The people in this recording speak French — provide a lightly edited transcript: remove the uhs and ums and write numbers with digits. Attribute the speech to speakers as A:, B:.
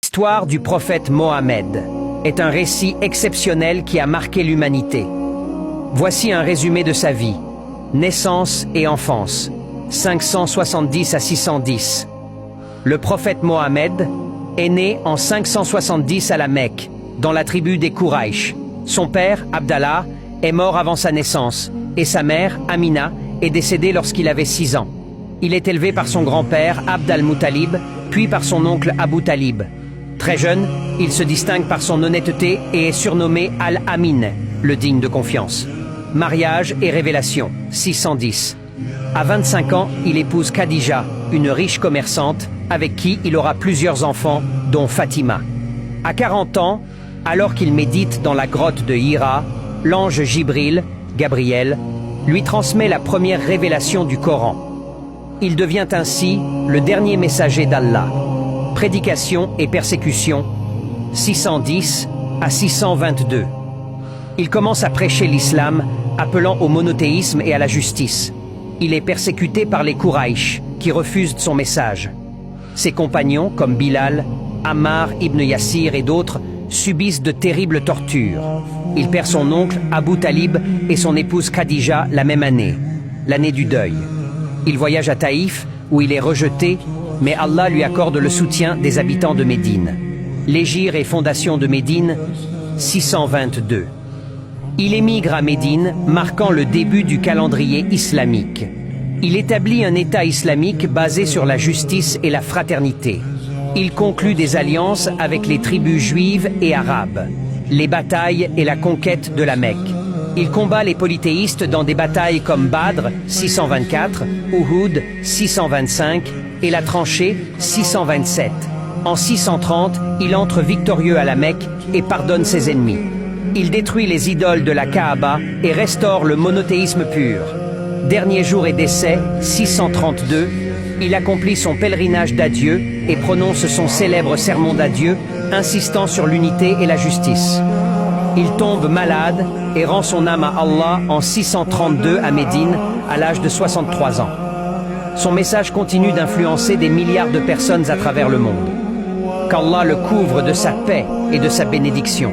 A: L'histoire du prophète Mohammed est un récit exceptionnel qui a marqué l'humanité. Voici un résumé de sa vie. Naissance et enfance, 570 à 610. Le prophète Mohammed est né en 570 à la Mecque, dans la tribu des Kouraïch. Son père, Abdallah, est mort avant sa naissance, et sa mère, Amina, est décédée lorsqu'il avait 6 ans. Il est élevé par son grand-père, Abd al-Muttalib, puis par son oncle Abu Talib. Très jeune, il se distingue par son honnêteté et est surnommé Al-Amin, le digne de confiance. Mariage et révélation, 610. À 25 ans, il épouse Khadija, une riche commerçante, avec qui il aura plusieurs enfants, dont Fatima. À 40 ans, alors qu'il médite dans la grotte de Hira, l'ange Jibril, Gabriel, lui transmet la première révélation du Coran. Il devient ainsi le dernier messager d'Allah. Prédication et persécution, 610 à 622. Il commence à prêcher l'islam, appelant au monothéisme et à la justice. Il est persécuté par les Kouraïch, qui refusent son message. Ses compagnons, comme Bilal, Ammar ibn Yassir et d'autres, subissent de terribles tortures. Il perd son oncle Abu Talib et son épouse Khadija la même année, l'année du deuil. Il voyage à Taïf, où il est rejeté, mais Allah lui accorde le soutien des habitants de Médine. L'hégire et fondation de Médine, 622. Il émigre à Médine, marquant le début du calendrier islamique. Il établit un État islamique basé sur la justice et la fraternité. Il conclut des alliances avec les tribus juives et arabes, les batailles et la conquête de la Mecque. Il combat les polythéistes dans des batailles comme Badr, 624, Uhud, 625 et la tranchée, 627. En 630, il entre victorieux à la Mecque et pardonne ses ennemis. Il détruit les idoles de la Kaaba et restaure le monothéisme pur. Dernier jour et décès, 632, il accomplit son pèlerinage d'adieu et prononce son célèbre sermon d'adieu, insistant sur l'unité et la justice. Il tombe malade et rend son âme à Allah en 632 à Médine, à l'âge de 63 ans. Son message continue d'influencer des milliards de personnes à travers le monde. Qu'Allah le couvre de sa paix et de sa bénédiction.